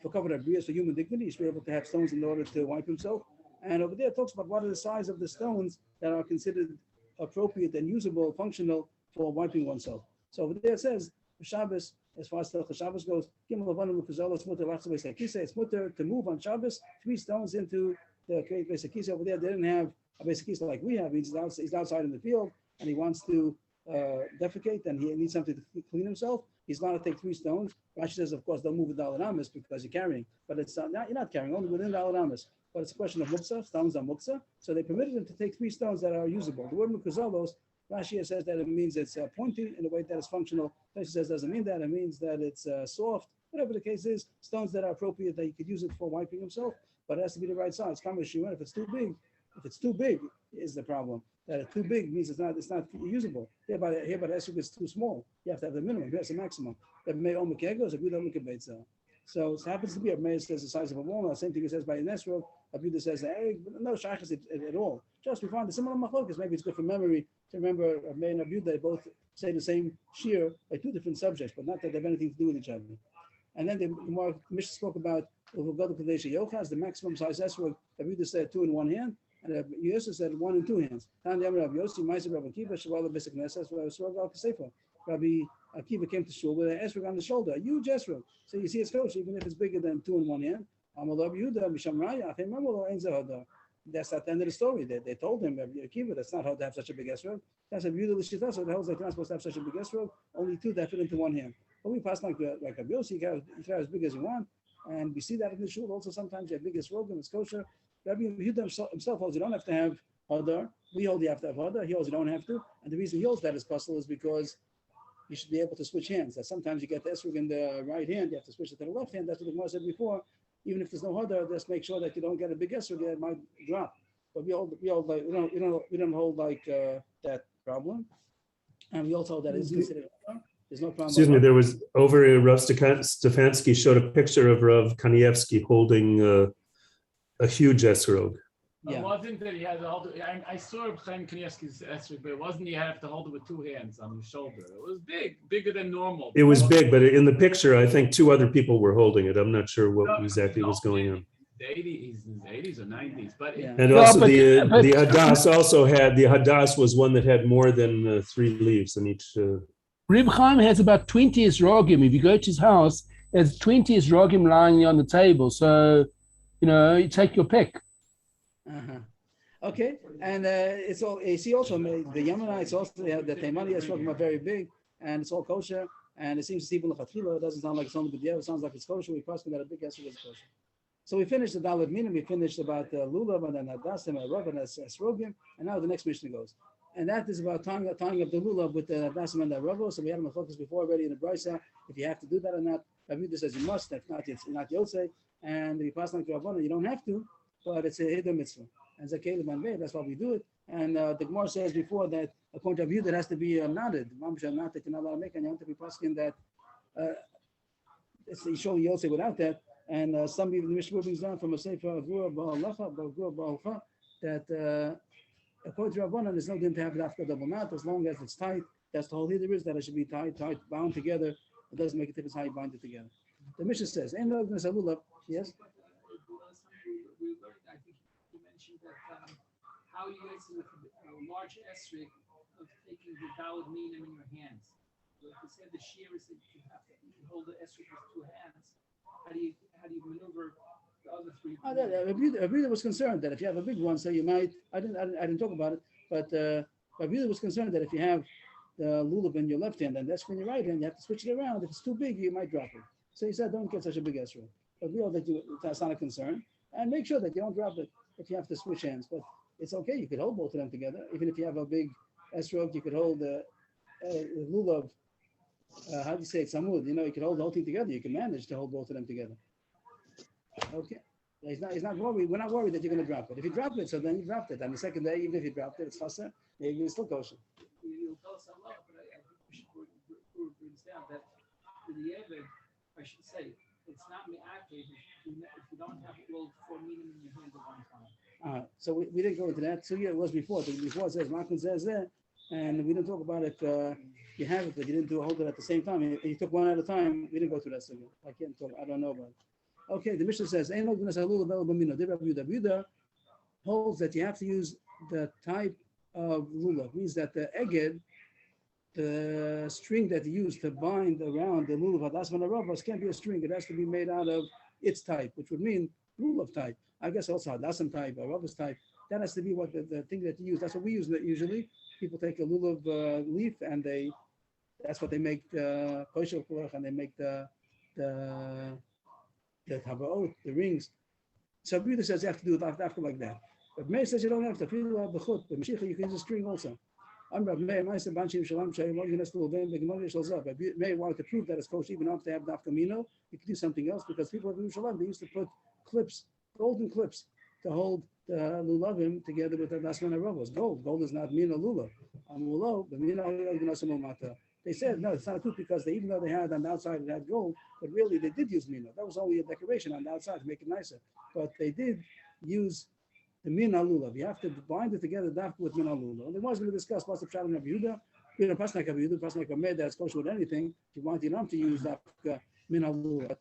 for covered abrias for human dignity. He should be able to have stones in order to wipe himself. And over there it talks about what are the size of the stones that are considered appropriate and usable, functional for wiping oneself. So over there it says Shabbos, as far as the Shabbos goes, it's mutter to move on Shabbos 3 stones into the basic kisa. Over there they didn't have a basic kisa like we have. He's outside in the field and he wants to defecate and he needs something to clean himself. He's allowed to take 3 stones. Rashi says, of course, don't move with Daled Amos because you're carrying, but it's not, you're not carrying, only within Daled Amos. But it's a question of muktzah, stones on muktzah. So they permitted him to take 3 stones that are usable. The word mukazalos, Rashi says that it means it's pointy in a way that is functional. Rashi says doesn't mean that. It means that it's soft. Whatever the case is, stones that are appropriate that you could use it for wiping himself, but it has to be the right size. If it's too big, is the problem. That it's too big means it's not usable. Here by the esrog is too small. You have to have the minimum. Here's the maximum. So it happens to be a mayor says the size of a walnut. Same thing it says by an esrog. Abuda says the egg. No shaykhs at all. Just we find the similar machlokas. Maybe it's good for memory to remember a mayor and Abuda. They both say the same shir by 2 different subjects, but not that they have anything to do with each other. And then the Mishnah spoke about the maximum size esrog. Abuda said 2 in 1 hand. And Yosef said 1 in 2 hands. Rabbi Akiva came to shul with an esrog on the shoulder, a huge esrog. So you see it's kosher even if it's bigger than 2 in 1 hand. That's not the end of the story. They told him, Akiva, that's not how to have such a big esrog. That's a beautiful shita. So the hell is like you're not supposed to have such a big esrog. Only 2 that fit into 1 hand. But we pass like a Yosef, you can have as big as you want. And we see that in the shul also sometimes you have big esrog and it's kosher. Rabbi Yehuda himself holds you don't have to have Hadar. We hold you have to have Hadar. He holds you don't have to. And the reason he holds that is possible is because you should be able to switch hands. That sometimes you get the esrog in the right hand, you have to switch it to the left hand. That's what the Gemara said before. even if there's no hodar, just make sure that you don't get a big esrog that might drop. But we all like, we don't hold like that problem. And we also that is considered hodar. There's no problem. Excuse me, there was over Rav Stefansky showed a picture of Rav Kanievsky holding a huge esrog. Yeah. It wasn't that he had to hold it. I saw Chaim Kanievsky's esrog, but it wasn't you have to hold it with two hands on his shoulder. It was big, bigger than normal. It was big, but in the picture, I think two other people were holding it. I'm not sure what exactly was going on. He's in his 80s or 90s, but Yeah. And No, also but- the Hadass also had, the Hadass was one that had more than 3 leaves in each. Reb Chaim has about 20 esrogim. If you go to his house, there's 20 esrogim lying on the table. So, you take your pick. Uh-huh. Okay, and it's all. You see, also the Yemenites also the Taimani esrogim are very big, and it's all kosher. And it seems to even the it doesn't sound like it's only b'diavad. It sounds like it's kosher. We passed that a big esrog is kosher. So we finished the Daled Minim. We finished about lulav and then Hadassim and Rav and esrogim, and now the next Mishnah goes. And that is about tying up the lulav with the Hadassim and the Rav. So we had them focus before already in the Brisa. If you have to do that or not, Rabbi says you must. If not, it's not Yotzei. And if you pass like Rabbana, you don't have to, but it's a hidden mitzvah. And Zakeh Leman, that's why we do it. And the Gemara says before that according to view that has to be knotted. Mamsha not that you're not allowed to make, and you have to be paskin that it's surely Yotzei without that. And some people, the Mishnah brings down from a Sefer Avura Ba'alacha, that according to Rabbanan, there's no din to have dafka double knot as long as it's tight. That's the whole idea is that it should be tight, bound together. It doesn't make a difference how you bind it together. The Mishnah says, "Ain't no lulav." Yes. We learned, I think you mentioned that how you guys with a large esrog of taking the Daled Minim in your hands. So if you said the shear is that you have to hold the esrog with 2 hands, how do you maneuver the other 3? Rabbi was concerned that if you have a big one, so you might. I didn't talk about it, but Rabbi was concerned that if you have the lulav in your left hand and that's in your right hand, you have to switch it around. If it's too big, you might drop it. So he said, don't get such a big esrog. But we know that that's not a concern, and make sure that you don't drop it if you have to switch hands. But it's okay. You could hold both of them together. Even if you have a big esrog, you could hold the lulav. How do you say it? Samud. You could hold the whole thing together. You can manage to hold both of them together. Okay. He's not worried. We're not worried that you're going to drop it. If you drop it, so then you dropped it. And the second day, even if you dropped it, it's chaser. You're still kosher. You'll tell us a lot, but I think we should brings down that for the Eved, I should say, it's not me'akev if you don't have all 4 minim in your hand at one time. So we didn't go into that. So yeah, it was before. Before it says Malkin says there, and we didn't talk about it. You have it, but you didn't hold it at the same time. You took one at a time. We didn't go through that. So I can't talk. I don't know about it. Okay, the Mishnah says, "Ein lo gnas halul bel b'mino." Rabbi holds that you have to use the type of lulav. Means that the eged, the string that you use to bind around the lulav hadas and ravas can't be a string. It has to be made out of its type, which would mean lulav type. I guess also hadasim type or ravas type. That has to be what the thing that you use. That's what we use usually. People take a lulav leaf and that's what they make the kosher and they make the tabaot, the rings. So Buddha says you have to do it after like that. But Meir says you don't have to. Feel the chut. The Mashiach you can use a string also. Meir wanted to prove that it's kosher even after they have dafkamino. You can do something else because people of Yerushalayim they used to put clips, golden clips, to hold the lulavim together with the dasman aravos. Gold is not mina lulav. They said no, it's not a clip because even though they had on the outside it had gold, but really they did use mina. That was only a decoration on the outside to make it nicer. But they did use the mina lulav. You have to bind it together with mina lulav. And the ones going to discuss what's the pshat of Rabbi Yehuda. We don't pass like Rabbi Yehuda, pass like a med that's kosher with anything. If you want you don't have to use that mina lulav.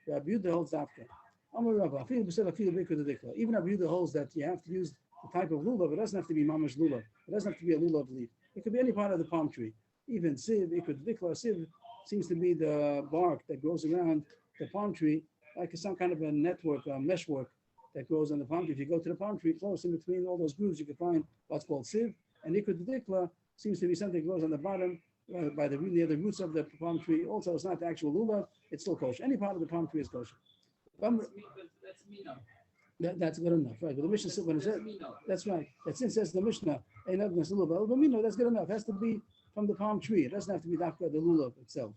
Rabbi Yehuda holds dafka. Even Rabbi Yehuda holds that you have to use the type of lulav. It doesn't have to be mamash lulav. It doesn't have to be a lulav leaf. It could be any part of the palm tree. Even siv, siv seems to be the bark that grows around the palm tree, like some kind of a network, meshwork that grows on the palm tree. If you go to the palm tree, close in between all those grooves, you can find what's called siv. And ikudikla seems to be something that grows on the bottom by near the roots of the palm tree. Also, it's not the actual lulav; it's still kosher. Any part of the palm tree is kosher. That's mina. That's good enough, right? But the Mishnah said when it says that's right. That since says the Mishnah, ain't nothing that's lulav, but that's good enough. It has to be from the palm tree. It doesn't have to be dafka the lulav itself.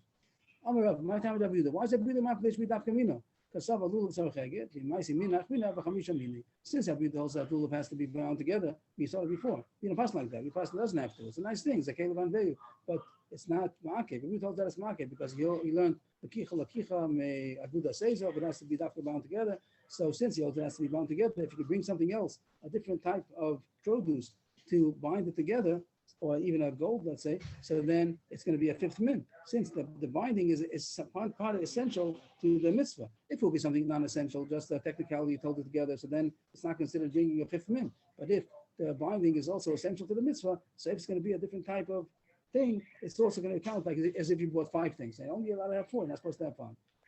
My time Why is it really mafresh be dafka mino? Kasava lulav tzarich eged, Maisi minach mina v'chamisha mini. Since Abiyuda holds that lulav has to be bound together, we saw it before. We don't pass like that. We pass it doesn't have to. It's a nice thing. It's a kelev anveyu, but it's not ma'akev. We told that it's ma'akev because he learned lakicha me aguda seizo, but it has to be bound together. So since he holds it has to be bound together, if you could bring something else, a different type of produce to bind it together, or even a gold, let's say, so then it's going to be a fifth min, since the binding is part of essential to the mitzvah. If it will be something non-essential, just a technicality, you told it together, so then it's not considered bringing a fifth min. But if the binding is also essential to the mitzvah, so if it's going to be a different type of thing, it's also going to count like as if you bought 5 things. They only allowed to have 4, you're not supposed to have 5.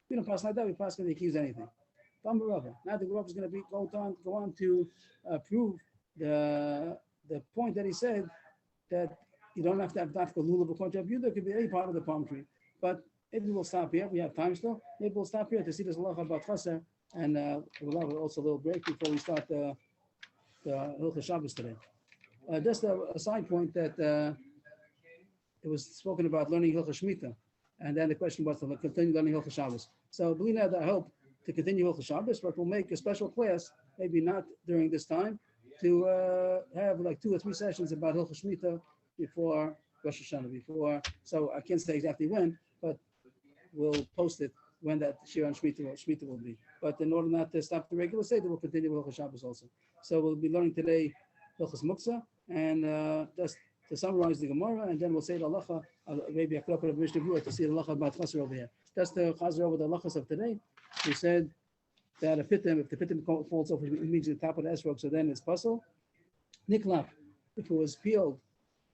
We don't pass like that, we pass when they accuse anything. Now the Rav is going to go on to prove the point that he said that you don't have to have dafka lulav according to Abiyuda. It could be any part of the palm tree. But maybe we'll stop here. We have time still. Maybe we'll stop here to see this halacha about chaser, and we'll have also a little break before we start the Hilchos Shabbos today. Just a side point that it was spoken about learning Hilchos Shmita, and then the question was to continue learning Hilchos Shabbos. So Belina, I hope to continue Hilchos Shabbos, but we'll make a special class, maybe not during this time, to have like 2 or 3 sessions about Hilchos Shmita before Rosh Hashanah, so I can't say exactly when, but we'll post it when that Shir on Shmita will be. But in order not to stop the regular Seder, we'll continue with Hilchos Shabbos also. So we'll be learning today Hilchos Muktzah, and just to summarize the Gemara, and then we'll say the halacha, maybe a couple of Mishnah Berurah to see the halacha about chaser over here. Just to chaser over the halachas of today, we said that if the pitim falls off, it means the top of the esrog, so then it's puzzle. Niklap, if it was peeled,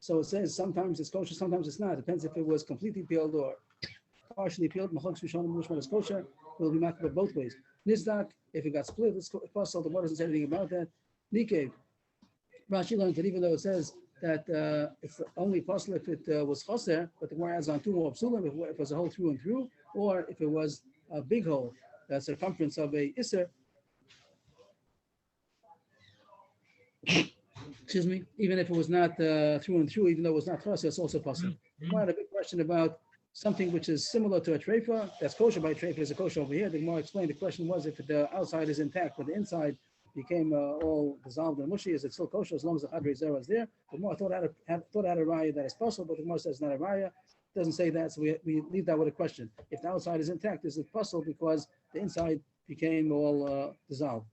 so it says sometimes it's kosher, sometimes it's not. It depends if it was completely peeled or partially peeled. Machlokes Rishonim which one is kosher will be marked both ways. Nizdak, if it got split, it's puzzle. The Gemara doesn't say anything about that. Nikev, Rashi learned that even though it says that it's only puzzle if it was chaser, but the Gemara adds on 2 more psulim if it was a hole through and through, or if it was a big hole, the circumference of a isser. Excuse me, even if it was not through and through, even though it was not chaser, it's also possible. We had a big question about something which is similar to a treifa, that's kosher by treifa, is a kosher over here. The Gemara explained the question was if the outside is intact, but the inside became all dissolved and mushy, is it still kosher as long as the hadrei zera is there? The Gemara thought out a raya that is possible, but the Gemara says it's not a raya. It doesn't say that, so we leave that with a question. If the outside is intact, is it possible because the inside became all dissolved?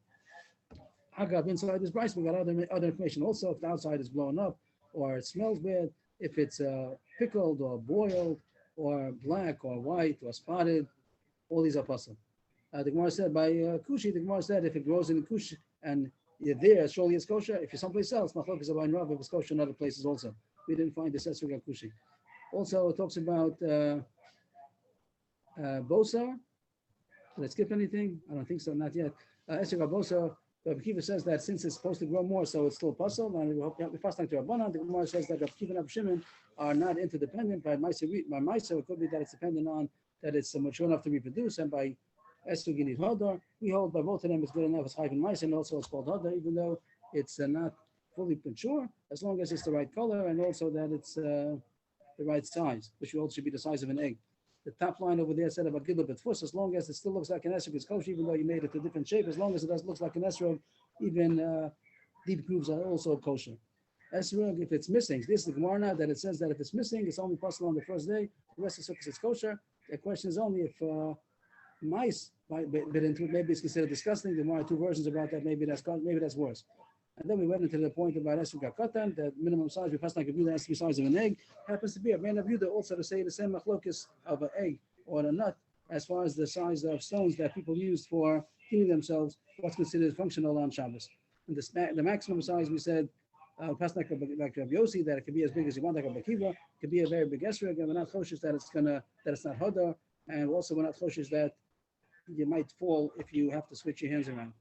Agav, inside this price, we got other information also. If the outside is blown up or it smells bad, if it's pickled or boiled or black or white or spotted, all these are possible. The Gemara said by Kushi, the Gemara said if it grows in Kush and you're there, surely it's kosher. If you're someplace else, Machlokes Abaye and Rav, if it's kosher in other places also. We didn't find this Esrog Kushi. Also, it talks about Bosar. Did I skip anything? I don't think so, not yet. Esrog Bosar. Rabbi Kiva says that since it's supposed to grow more, so it's still possible. And we pass like to Rabbanan. The Gemara says that Rabbi Kiva and Rabbi Shimon are not interdependent. By Ma'aser, it could be that it's dependent on that it's mature enough to reproduce, and by Esrog you need Hadar. We hold by both of them it's good enough as Chayv and Ma'aser, and also it's called Hadar, even though it's not fully mature, as long as it's the right color and also that it's the right size, which also should be the size of an egg. The top line over there said about Gidl Betfus, as long as it still looks like an esrog, it's kosher, even though you made it a different shape, as long as it looks like an esrog, even deep grooves are also kosher. Esrog, if it's missing, this is the Gemara that it says that if it's missing, it's only possible on the first day, the rest of the sukkah is kosher. The question is only if mice bit into it, maybe it's considered disgusting. There are 2 versions about that, maybe that's worse. And then we went into the point about esrog hakatan, the minimum size, we passed like a view that has to be the size of an egg. Happens to be a man of Yudah also to say the same machlokes of an egg or a nut as far as the size of stones that people use for healing themselves, what's considered functional on Shabbos. And the maximum size we said, passed like Rabbi Yossi, that it could be as big as you want, like a Bakiva, it could be a very big esrog, and we're not choshes that it's not hodar, and also we're not choshes that you might fall if you have to switch your hands around.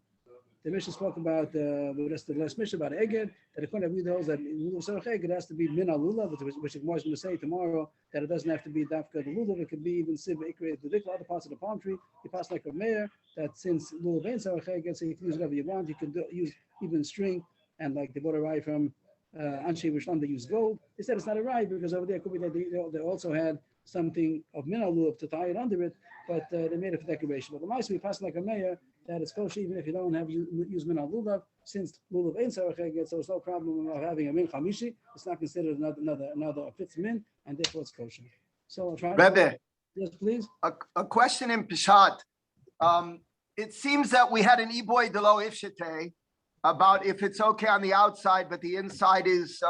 The Mishnah spoke about the last Mishnah about Eged, that according to Abiyuda holds that Lulav Sarach Eged, it has to be Min Lulav, which the Gemara is going to say tomorrow, that it doesn't have to be Dafka the Lulav, it could be even Siv Ikre, the other parts of the palm tree. You pass like a mayor, that since Lulav ain't Sarach Eged, so you can use whatever you want, you can use even string, and like they bought a rye from Anshe Rishon, they use gold. They said it's not a rye because over there it could be that they also had something of minal lulav to tie it under it, but they made it for decoration. But the mice we pass like a mayor that it's kosher even if you don't have use minal lulav, since lulav ain't saracheged, so it's no problem of having a min chamishi. It's not considered another fifth min, and therefore it's kosher. So I'll try. Rebbe, Yes, please. a question in Peshat. It seems that we had an iboy de lo ifshite about if it's okay on the outside, but the inside is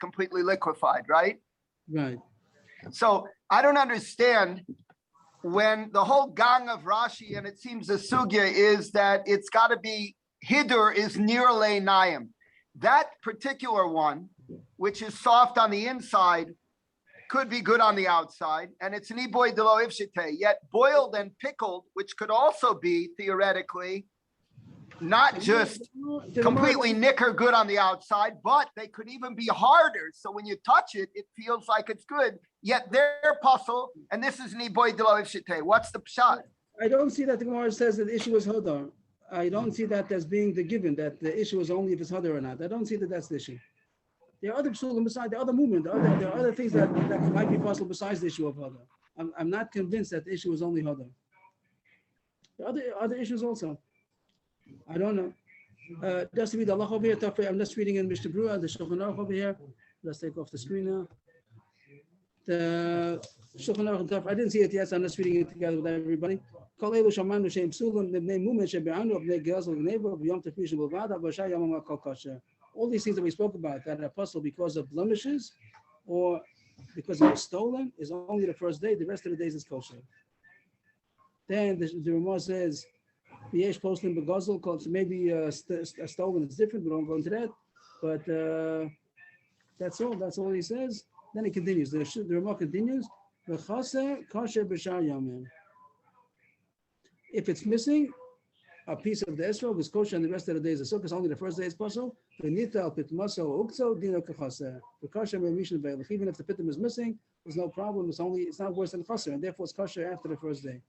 completely liquefied, right? Right. So I don't understand when the whole gang of Rashi, and it seems the sugya is that it's got to be hidur is near nayim. That particular one, which is soft on the inside, could be good on the outside, and it's an iboy de lo ifshite. Yet boiled and pickled, which could also be theoretically not just completely nicker good on the outside, but they could even be harder. So when you touch it, it feels like it's good. Yet they're puzzle, and this is an iboy de lo ifshite. What's the pshat? I don't see that the Gemara says that the issue is hodar. I don't see that as being the given, that the issue is only if it's hodar or not. I don't see that that's the issue. There are other psulim besides the other movement. There are other things that might be possible besides the issue of hodar. I'm not convinced that the issue is only hodar. There are other issues also. I don't know. Just to read the Allah over here. I'm just reading in Mishnah Berurah, the Shulchan Aruch over here. Let's take off the screen now. The Shulchan Aruch, I didn't see it yet, so I'm just reading it together with everybody. All these things that we spoke about that are possible because of blemishes or because it was stolen is only the first day. The rest of the days is kosher. Then the Ramah says, "Yesh poslim begazel." So maybe a stolen is different. We don't go into that, but that's all. That's all he says. Then he continues. The Ramah continues. If it's missing a piece of the esrog is kosher, and the rest of the days is sukkah. Only the first day is possible. Even if the pitum is missing, there's no problem. It's not worse than chaser, and therefore it's kosher after the first day.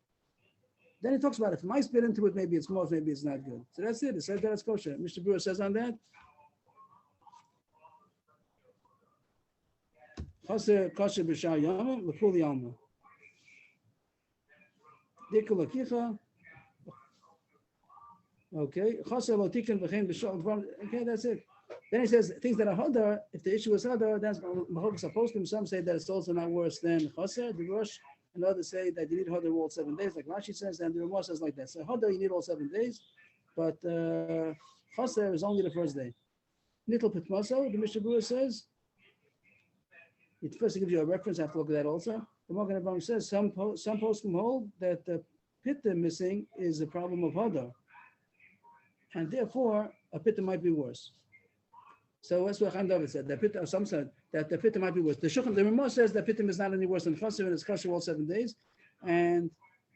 Then he talks about if mice bit into it, maybe it's more, maybe it's not good. So that's it. It says that it's kosher. Mr. Brewer says on that. Chaser kosher b'shar yama l'kul yama. Dikul akicha. Okay, okay, that's it. Then he says things that are hodar. If the issue is hodar, that's mahok supposed to. Some say that it's also not worse than chaser, the rush, and others say that you need hodar all 7 days, like Rashi says, and the Ramah says like that. So hodar you need all 7 days, but chaser is only the first day. Little pitmaso, the Mishnah Berurah says. It first gives you a reference. I have to look at that also. The Magen Avraham says some poskim hold that the pitta missing is a problem of hodar. And therefore, a pitta might be worse. So that's what Chaim David said. The pitta, some said that the pitta might be worse. The Ramah says that pitta is not any worse than chaser, and it's kosher all 7 days. And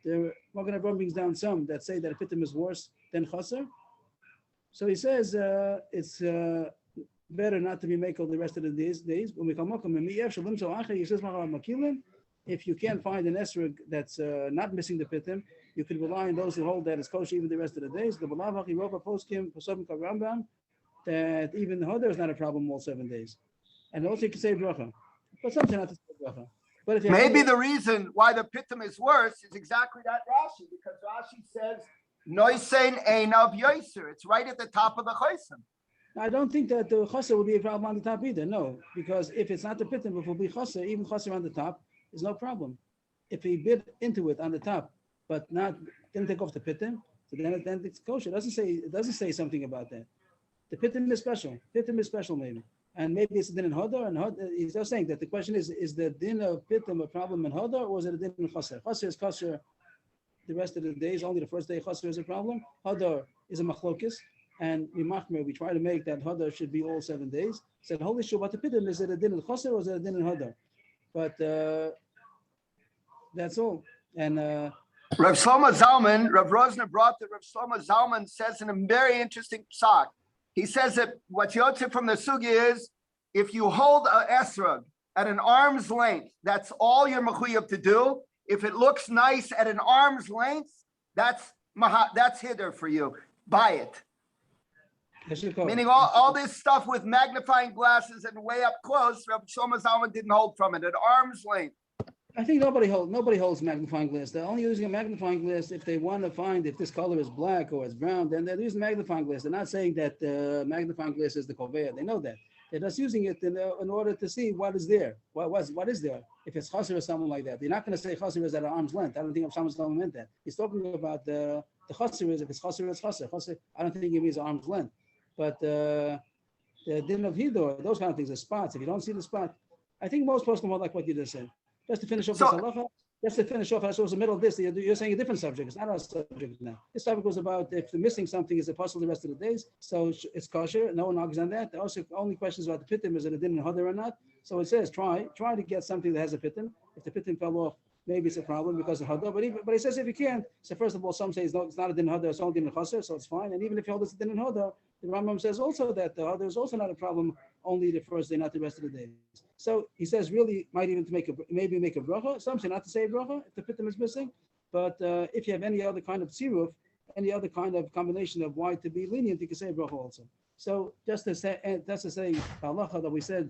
the Magen Avraham brings down some that say that a pitta is worse than chaser. So he says it's better not to be makel the rest of the days. When we come up, if you can't find an esrog that's not missing the pitim, you can rely on those who hold that it's kosher even the rest of the days. The Balavachi Ropa Poskim Posavim Kavrambam that even the hodar is not a problem all 7 days, and also you can say bracha, but sometimes not to say bracha. But if maybe the reason why the pitim is worse is exactly that Rashi, because Rashi says noisein einav yoser. It's right at the top of the chaysim. I don't think that the chaser will be a problem on the top either. No, because if it's not the pitim, if it will be chaser, even chaser on the top is no problem. If he bit into it on the top, but didn't take off the pitim, so then it's kosher. It doesn't say something about that. The pitim is special. Pitim is special maybe, and maybe it's a din in hodar. And he's just saying that the question is the din of pitim a problem in hodar, or is it a din in chaser? Chaser is kosher the rest of the days. Only the first day chaser is a problem. Hodar is a machlokis. And we try to make that hodar should be all 7 days. Said, holy shit, what the pitim is it a din in chaser or is it a din in hodar? But that's all. And Rav Shlomo Zalman, Rav Rosner brought that Rav Shlomo Zalman says in a very interesting psak. He says that what's yotze from the sugi is if you hold a esrog at an arm's length, that's all you're mechuyev to do. If it looks nice at an arm's length, that's hider for you. Buy it. Meaning all this stuff with magnifying glasses and way up close, Rav Shlomo Zalman didn't hold from it at arm's length. I think nobody holds magnifying glass. They're only using a magnifying glass if they want to find if this color is black or it's brown. Then they're using magnifying glass. They're not saying that magnifying glass is the conveyor. They know that. They're just using it in order to see what is there. What is there? If it's chaser or something like that, they're not going to say chaser is at arm's length. I don't think Shlomo Zalman meant that. He's talking about the chaser is if it's chaser, it's chaser. I don't think it means arm's length. But the din of hidor, those kind of things, the spots. If you don't see the spot, I think most people will like what you just said. Just to finish off this halacha, so it's the middle of this. You're saying a different subject. It's not our subject now. This topic was about if the missing something is a puzzle the rest of the days, so it's kosher. No one argues on that. The only question is about the pitim, is it a din in hodar or not? So it says try to get something that has a pitim. If the pitim fell off, maybe it's a problem because of hodar. But he says if you can't, so first of all, some say it's not a din in hodar, it's only din in chaser, so it's fine. And even if you hold it's a din in hodar, the Rambam says also that the hodar is also not a problem, only the first day, not the rest of the days. So he says really might even make a bracha. Some say not to say a bracha if the pitim is missing, but if you have any other kind of tziruf, any other kind of combination of why to be lenient, you can say a bracha also. So just to say halacha that we said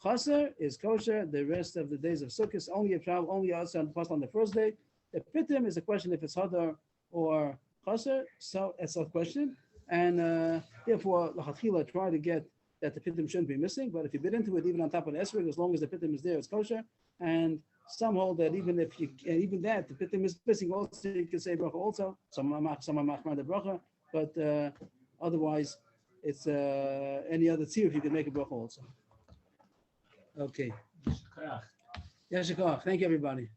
chaser is kosher. The rest of the days of Sukkot only a travel, only outside the on the first day. The pitim is a question if it's hadar or chaser. So it's a question, and therefore lachatchila try to get that the pitim shouldn't be missing, but if you bit into it, even on top of the esrog, as long as the pitim is there, it's kosher. And some hold that even if the pitim is missing, also you can say bracha also. Some are machmar the bracha, but otherwise, it's any other tzir if you can make a bracha also. Okay. Yashikach. Thank you, everybody.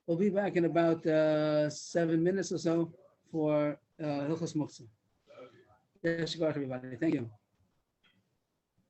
We'll be back in about 7 minutes or so for Hilchos Muktzah. Yashikach, everybody. Thank you.